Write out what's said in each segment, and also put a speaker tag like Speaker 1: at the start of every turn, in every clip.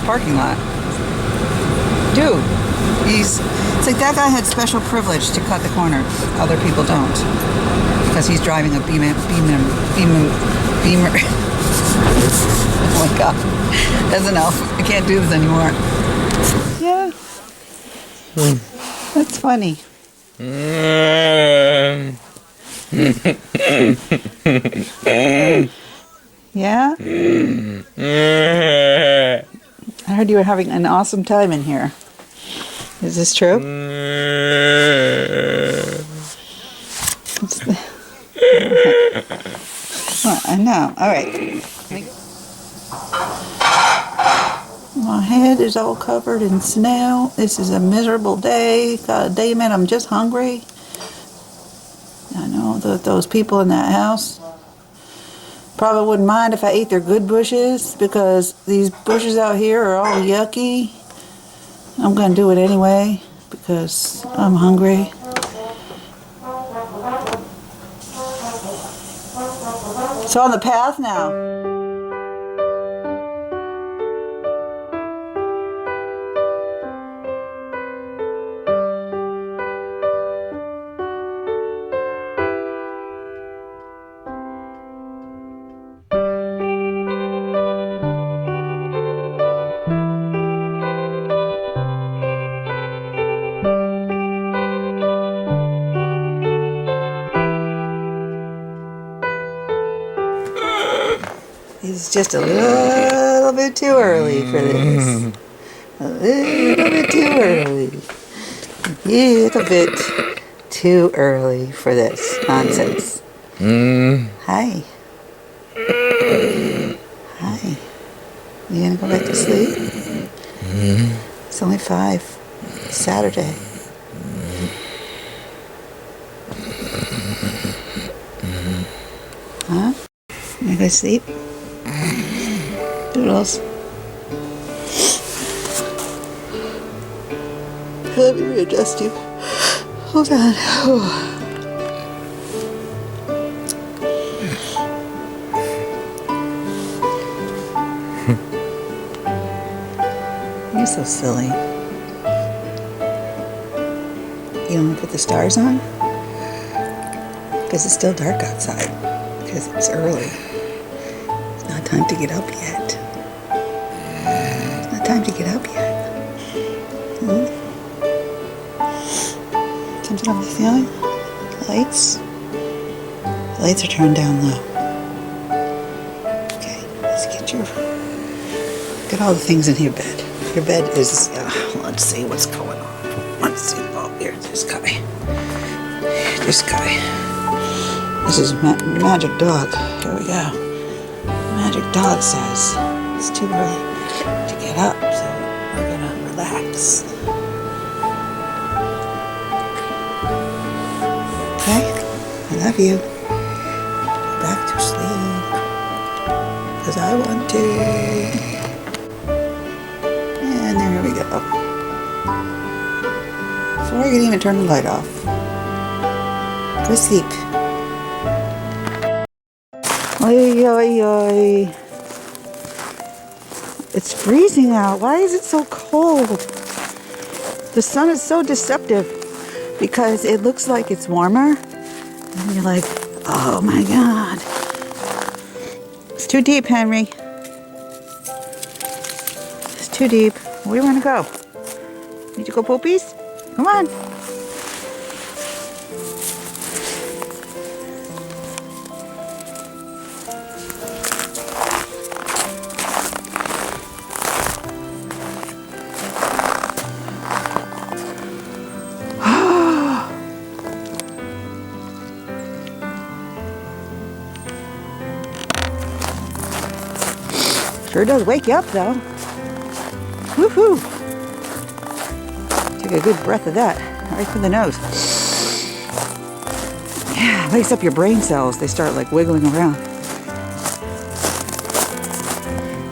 Speaker 1: parking lot. Dude, it's like that guy had special privilege to cut the corner. Other people don't. Because he's driving a Beamer. Oh my God. That's enough. I can't do this anymore. Yeah. That's funny. Yeah? I heard you were having an awesome time in here. Is this true? Well, I know. All right. My head is all covered in snow. This is a miserable day. God damn it, I'm just hungry. I know that those people in that house probably wouldn't mind if I ate their good bushes, because these bushes out here are all yucky. I'm going to do it anyway because I'm hungry. So on the path now. It's just a little bit too early for this. A little bit too early. A little bit too early for this nonsense. Hi. Hi. You gonna go back to sleep? It's only 5. It's Saturday. Huh? You gonna go to sleep? Doodles. Let me readjust you. Hold on. You're so silly. You want to put the stars on? Because it's still dark outside. Because it's early. It's not time to get up yet. It's not time to get up yet. Something up the ceiling? Lights? The lights are turned down low. Okay, let's get all the things in your bed. Your bed is, let's see what's going on. Let's see, oh, here's this guy. This guy. This is Magic Dog. Here we go. Magic Dog says it's too early to get up, so we're gonna relax. Okay, I love you. Go back to sleep, because I want to. And there we go. Before I can even turn the light off. Go sleep. Oi, oi, oi. It's freezing out. Why is it so cold? The sun is so deceptive because it looks like it's warmer. And you're like, oh my God. It's too deep, Henry. It's too deep. Where do you want to go? Need to go poopies? Come on. Sure does wake you up though. Woohoo! Take a good breath of that right through the nose. Yeah, it wakes up your brain cells. They start like wiggling around.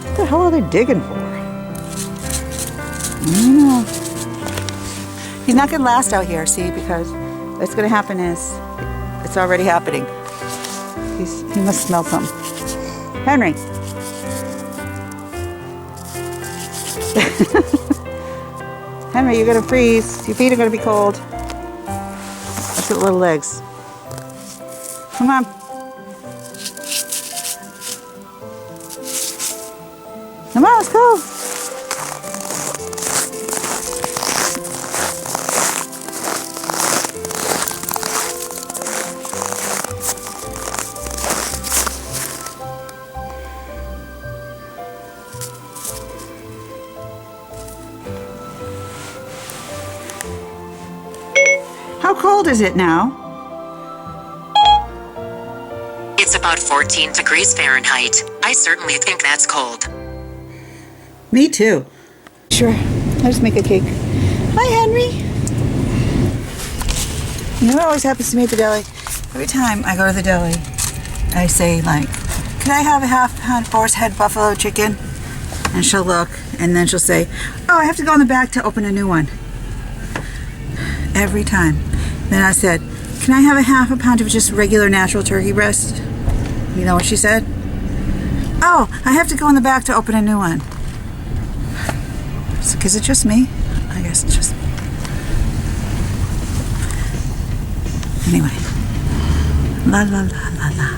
Speaker 1: What the hell are they digging for? I don't know. He's not gonna last out here, see, because what's gonna happen is it's already happening. He must smell something. Henry. Henry, you're gonna freeze. Your feet are gonna be cold. Look at the little legs. Come on. Come on, let's go. How cold is it now?
Speaker 2: It's about 14 degrees Fahrenheit. I certainly think that's cold.
Speaker 1: Me too. Sure. I'll just make a cake. Hi, Henry. You know what always happens to me at the deli? Every time I go to the deli, I say, like, can I have a half-pound horse-head buffalo chicken? And she'll look, and then she'll say, oh, I have to go in the back to open a new one. Every time. Then I said, can I have a half a pound of just regular natural turkey breast? You know what she said? Oh, I have to go in the back to open a new one. Is it just me? I guess it's just me. Anyway. La la la la la.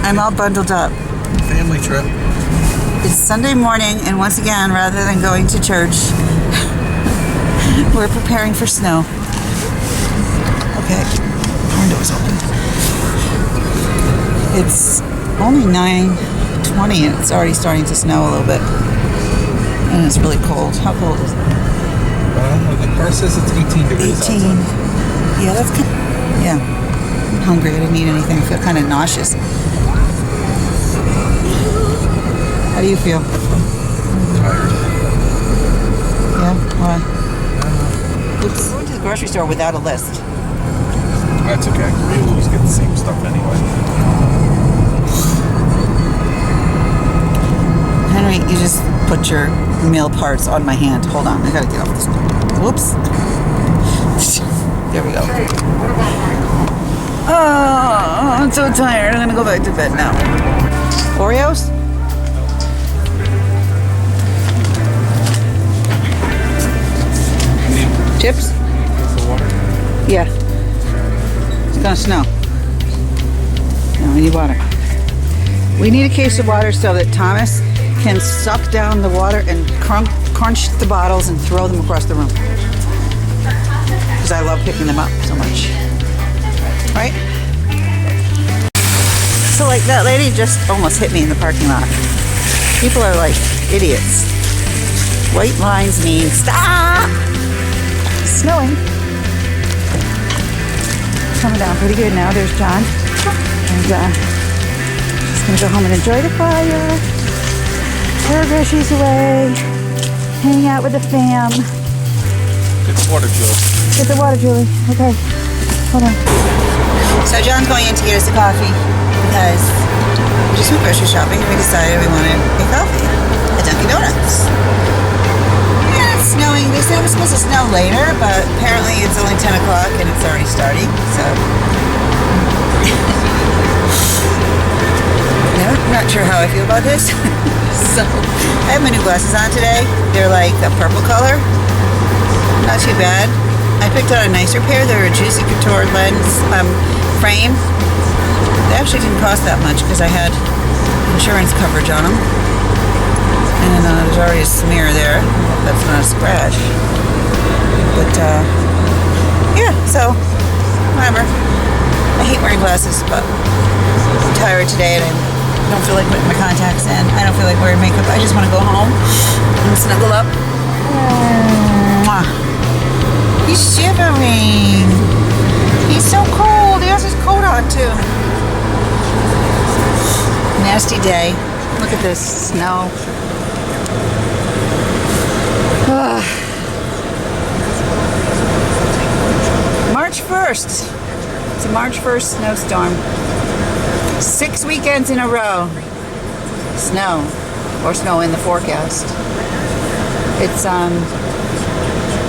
Speaker 1: I'm all bundled up.
Speaker 3: Family trip.
Speaker 1: It's Sunday morning, and once again, rather than going to church, we're preparing for snow. Okay, window's open. It's only 9:20 and it's already starting to snow a little bit. And it's really cold. How cold is it?
Speaker 3: The car says it's 18 degrees
Speaker 1: 18.
Speaker 3: outside.
Speaker 1: Yeah, that's kind of, yeah. I'm hungry. I didn't eat anything. I feel kind of nauseous. How do you feel?
Speaker 3: Tired.
Speaker 1: Yeah? Why? Oops. I went to the grocery store without a list.
Speaker 3: That's okay. We always get the same stuff anyway.
Speaker 1: Henry, you just put your meal parts on my hand. Hold on, I gotta get off this. Whoops. There we go. Oh, I'm so tired. I'm gonna go back to bed now. Oreos? Chips? Yeah. It's gonna snow. No, we need water. We need a case of water so that Thomas can suck down the water and crunch the bottles and throw them across the room. Because I love picking them up so much. Right? So like that lady just almost hit me in the parking lot. People are like idiots. White lines mean stop! It's snowing. Coming down pretty good now. There's John. And just gonna go home and enjoy the fire. Put our groceries away. Hang out with the fam.
Speaker 3: Get the water, Julie.
Speaker 1: Get the water, Julie. Okay. Hold on. So John's going in to get us a coffee because we just went grocery shopping and we decided we wanted a coffee at Dunkin' Donuts. Yeah, it's snowing. They said it was supposed to snow later, but apparently it's only 10 o'clock and it's already starting. So I'm not sure how I feel about this. So I have my new glasses on today. They're like a purple color. Not too bad. I picked out a nicer pair. They're a Juicy Couture lens frame. They actually didn't cost that much because I had insurance coverage on them. And there's already a smear there. I hope that's not a scratch. But yeah, so whatever. I hate wearing glasses, but I'm tired today and I don't feel like putting my contacts in. I don't feel like wearing makeup. I just want to go home and snuggle up. Mwah. He's shivering. He's so cold. He has his coat on too. Nasty day. Look at this snow. March 1st. It's a March 1st snowstorm. 6 weekends in a row. Snow. Or snow in the forecast. It's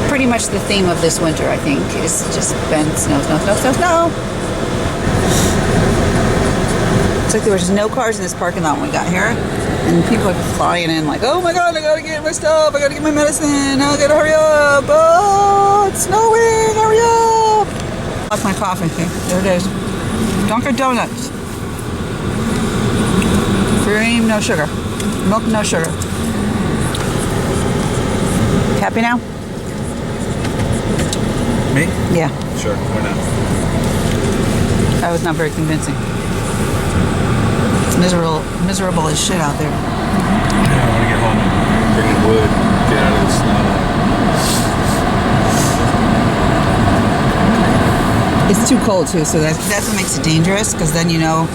Speaker 1: pretty much the theme of this winter, I think. It's just been snow, snow, snow, snow, snow. It's like there was no cars in this parking lot when we got here. And people are flying in like, oh my god, I gotta get my stuff, I gotta get my medicine, I gotta hurry up, oh, it's snowing, hurry up. That's my coffee, okay, there it is. Dunkin' Donuts. Cream, no sugar. Milk, no sugar. Happy now?
Speaker 3: Me?
Speaker 1: Yeah,
Speaker 3: Sure, why not?
Speaker 1: that was not very convincing. It's miserable as shit out there.
Speaker 3: Yeah, I want to get home and bring in wood, get out of the snow.
Speaker 1: It's too cold too, so that's what makes it dangerous, because then you know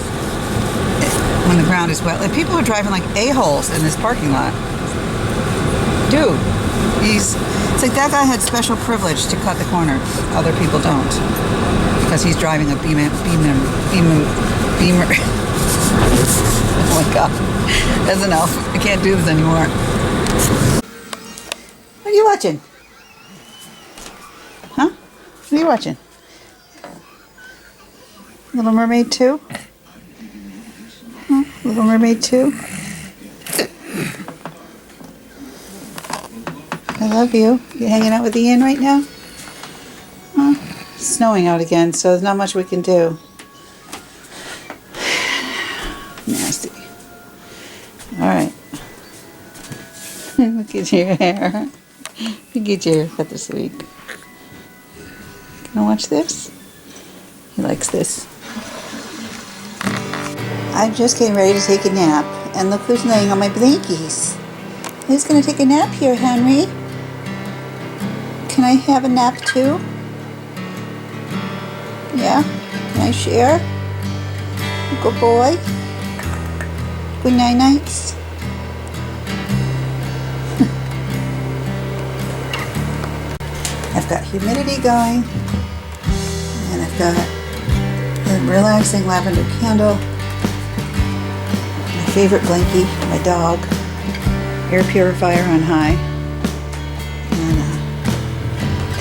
Speaker 1: when the ground is wet. Like, people are driving like a-holes in this parking lot. Dude, it's like that guy had special privilege to cut the corner. Other people don't, because he's driving a Beamer. Oh my god, that's enough. I can't do this anymore. What are you watching? Huh? What are you watching? Little Mermaid 2? Huh? Little Mermaid 2? I love you. You hanging out with Ian right now? Huh? It's snowing out again, so there's not much we can do. Nasty. Alright. Look at your hair. Look at your haircut this week. Gonna watch this? He likes this. I'm just getting ready to take a nap, and look who's laying on my blankies. Who's gonna take a nap here, Henry? Can I have a nap too? Yeah? Can I share? Good boy. Good nights. I've got humidity going, and I've got a relaxing lavender candle, my favorite blankie, my dog, air purifier on high, and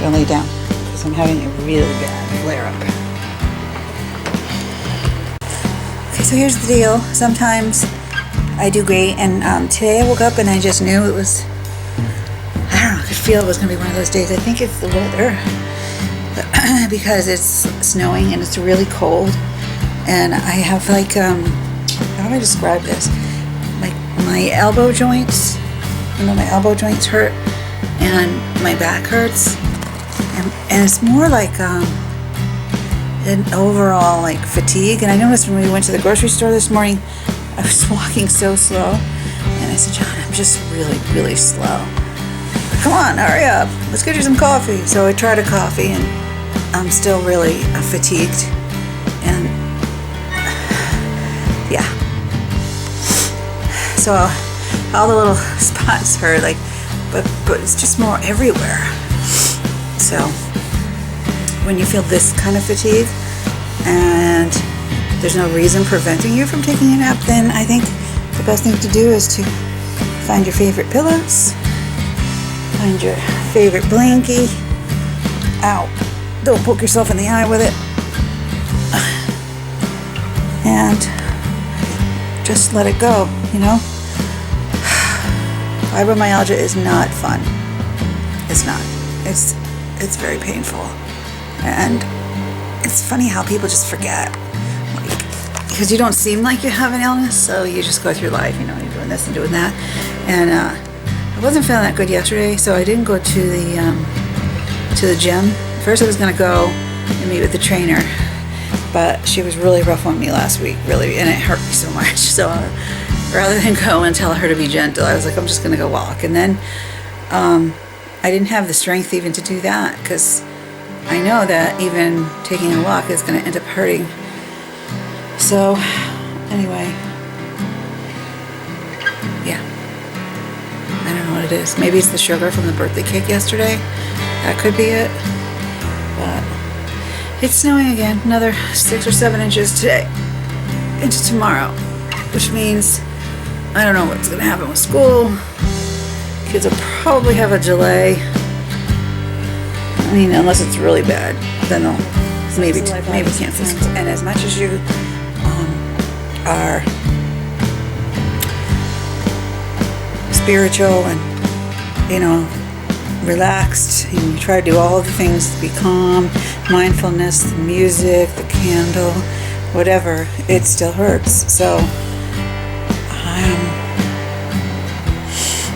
Speaker 1: gonna lay down because I'm having a really bad flare-up. Okay, so here's the deal. Sometimes I do great, and today I woke up and I just knew it was, I don't know, I could feel it was going to be one of those days. I think it's the weather, because it's snowing and it's really cold, and I have like, how do I describe this? My elbow joints, my elbow joints hurt, and my back hurts, and it's more like an overall like fatigue. And I noticed when we went to the grocery store this morning, I was walking so slow, and I said, John, I'm just really, really slow. Come on, hurry up. Let's get you some coffee. So I tried a coffee, and I'm still really fatigued. And yeah. So all the little spots hurt, like, but it's just more everywhere. So when you feel this kind of fatigue, and there's no reason preventing you from taking a nap, then I think the best thing to do is to find your favorite pillows, find your favorite blankie. Ow, don't poke yourself in the eye with it, and just let it go, you know. Fibromyalgia is not fun. It's not. It's very painful, and it's funny how people just forget, like, because you don't seem like you have an illness, so you just go through life, you know, you're doing this and doing that. And I wasn't feeling that good yesterday, so I didn't go to the gym. First I was gonna go and meet with the trainer, but she was really rough on me last week, really, and it hurt me so much. So rather than go and tell her to be gentle, I was like, I'm just gonna go walk. And then I didn't have the strength even to do that, because I know that even taking a walk is going to end up hurting. So anyway, yeah, I don't know what it is. Maybe it's the sugar from the birthday cake yesterday. That could be it. But it's snowing again, another 6 or 7 inches today into tomorrow, which means I don't know what's going to happen with school. Kids will probably have a delay. I mean, unless it's really bad, then they'll maybe cancel school. And as much as you are spiritual and, you know, relaxed, and you try to do all the things to be calm, mindfulness, the music, the candle, whatever, it still hurts. So,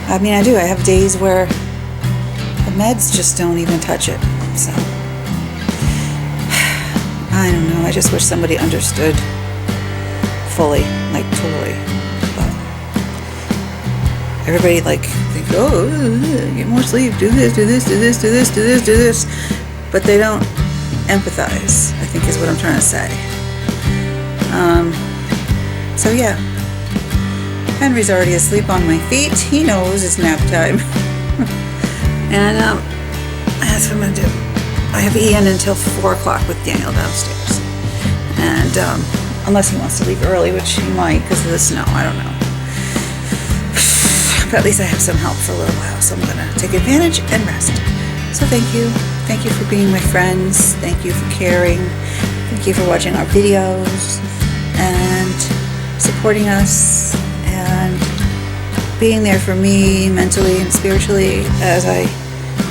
Speaker 1: I mean, I do. I have days where the meds just don't even touch it. So, I don't know. I just wish somebody understood fully, like totally. But everybody like think, oh, get more sleep, do this, do this, do this, do this, do this, do this, but they don't empathize, I think is what I'm trying to say. So yeah, Henry's already asleep on my feet. He knows it's nap time. And that's what I'm gonna do. I have Ian until 4 o'clock with Daniel downstairs, and unless he wants to leave early, which he might because of the snow, I don't know. But at least I have some help for a little while, so I'm gonna take advantage and rest. So thank you for being my friends, thank you for caring, thank you for watching our videos and supporting us and being there for me mentally and spiritually as I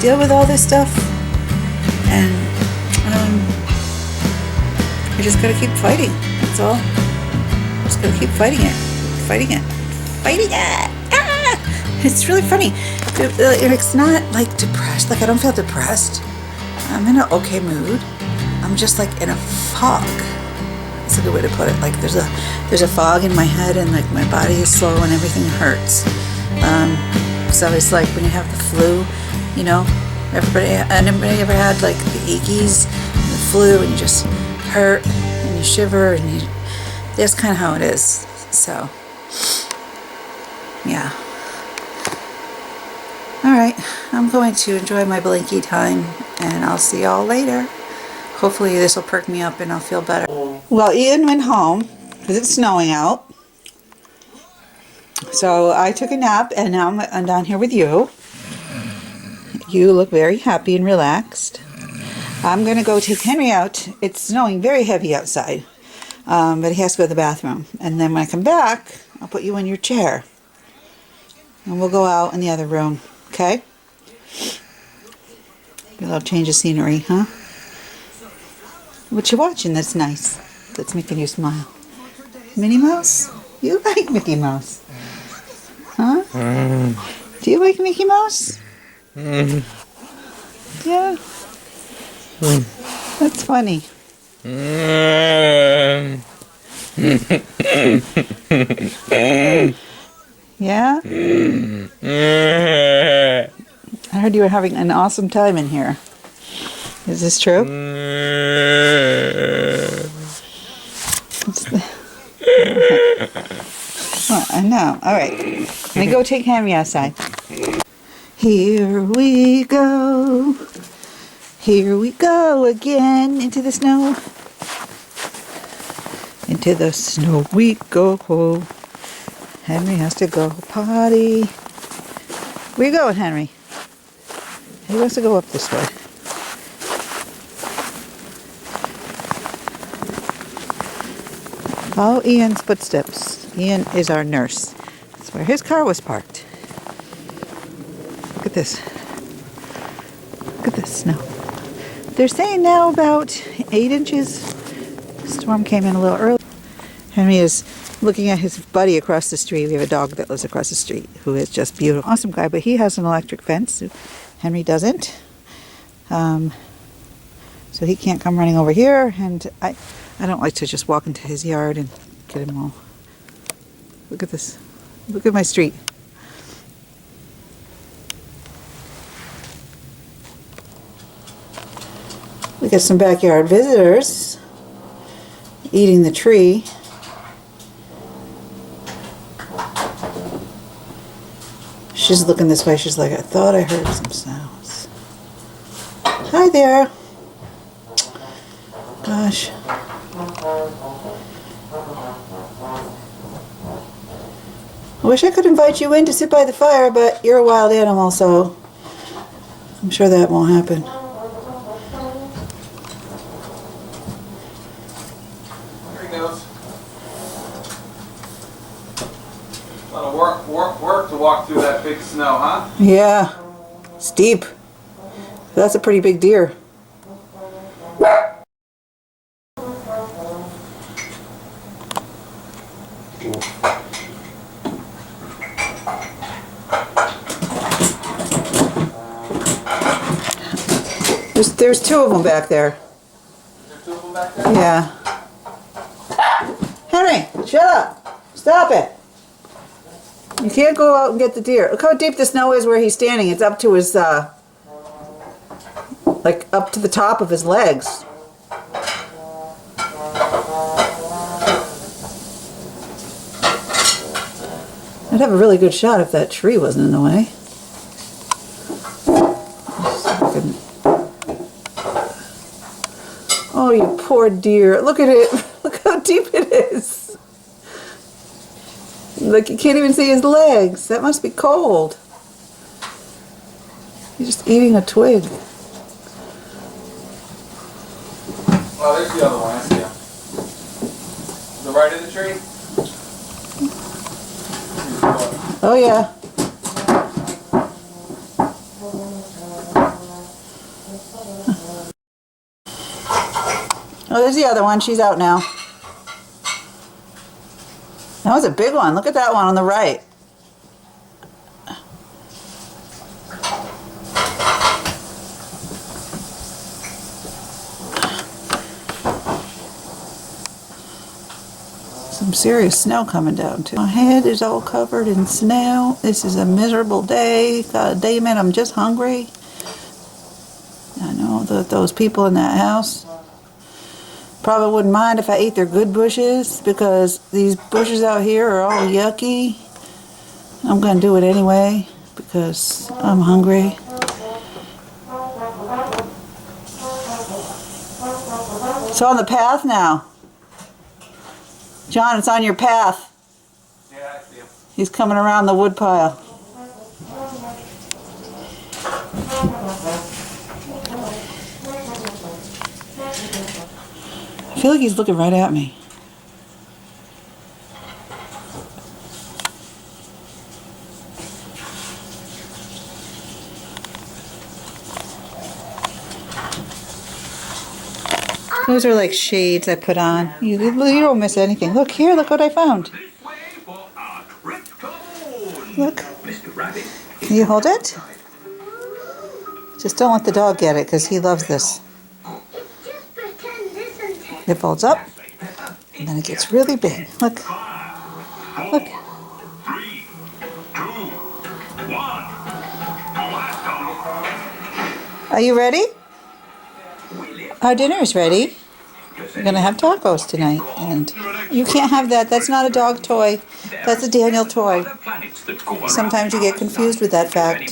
Speaker 1: deal with all this stuff. And I just gotta keep fighting, that's all. Just gotta keep fighting it. Ah! It's really funny. It's not like depressed, like I don't feel depressed. I'm in an okay mood. I'm just like in a fog. That's a good way to put it. Like there's a fog in my head, and like my body is slow and everything hurts. So it's like when you have the flu, you know, anybody ever had like the achies and the flu, and you just hurt and you shiver, and that's kind of how it is. So yeah. Alright, I'm going to enjoy my blankie time, and I'll see y'all later. Hopefully this will perk me up and I'll feel better. Well, Ian went home because it's snowing out. So I took a nap, and now I'm down here with you. You look very happy and relaxed. I'm going to go take Henry out. It's snowing very heavy outside, but he has to go to the bathroom. And then when I come back, I'll put you in your chair, and we'll go out in the other room. Okay? A little change of scenery, huh? What you watching that's nice? That's making you smile? Minnie Mouse? You like Mickey Mouse? Huh? Do you like Mickey Mouse? Yeah? That's funny. Yeah? I heard you were having an awesome time in here. Is this true? Well, I know. Alright. Let me go take Henry outside. Here we go. Here we go again into the snow. Into the snow we go. Henry has to go potty. Where you going, Henry? He wants to go up this way. Follow Ian's footsteps. Ian is our nurse. That's where his car was parked. Look at this. Look at this snow. They're saying now about 8 inches. The storm came in a little early. Henry is looking at his buddy across the street. We have a dog that lives across the street who is just beautiful. Awesome guy, but he has an electric fence. Henry doesn't. So he can't come running over here, and I don't like to just walk into his yard and get him all. Look at this. Look at my street. We got some backyard visitors eating the tree. She's looking this way. She's like, I thought I heard some sounds. Hi there. Gosh. I wish I could invite you in to sit by the fire, but you're a wild animal, so I'm sure that won't happen.
Speaker 3: There he goes. A lot of work to walk through that big snow, huh?
Speaker 1: Yeah. Steep. That's a pretty big deer. There's two of them back there.
Speaker 3: There's two of them back there?
Speaker 1: Yeah. Henry, shut up. Stop it. You can't go out and get the deer. Look how deep the snow is where he's standing. It's up to his, like up to the top of his legs. I'd have a really good shot if that tree wasn't in the way. Oh, you poor deer. Look at it. Look how deep it is. Like, you can't even see his legs. That must be cold. He's just eating a twig.
Speaker 3: Oh, there's the other one. I see him. The right of the tree?
Speaker 1: Oh, yeah. Oh, there's the other one. She's out now. That was a big one. Look at that one on the right. Some serious snow coming down too. My head is all covered in snow. This is a miserable day. God damn it, I'm just hungry. I know that those people in that house probably wouldn't mind if I ate their good bushes, because these bushes out here are all yucky. I'm gonna do it anyway because I'm hungry. It's on the path now. John, it's on your path.
Speaker 3: Yeah, I see him.
Speaker 1: He's coming around the wood pile. I feel like he's looking right at me. Those are like shades I put on. You don't miss anything. Look here, look what I found. Look. Can you hold it? Just don't let the dog get it, because he loves this. It folds up, and then it gets really big. Look. Look. Are you ready? Our dinner is ready. We're going to have tacos tonight, and you can't have that. That's not a dog toy. That's a Daniel toy. Sometimes you get confused with that fact.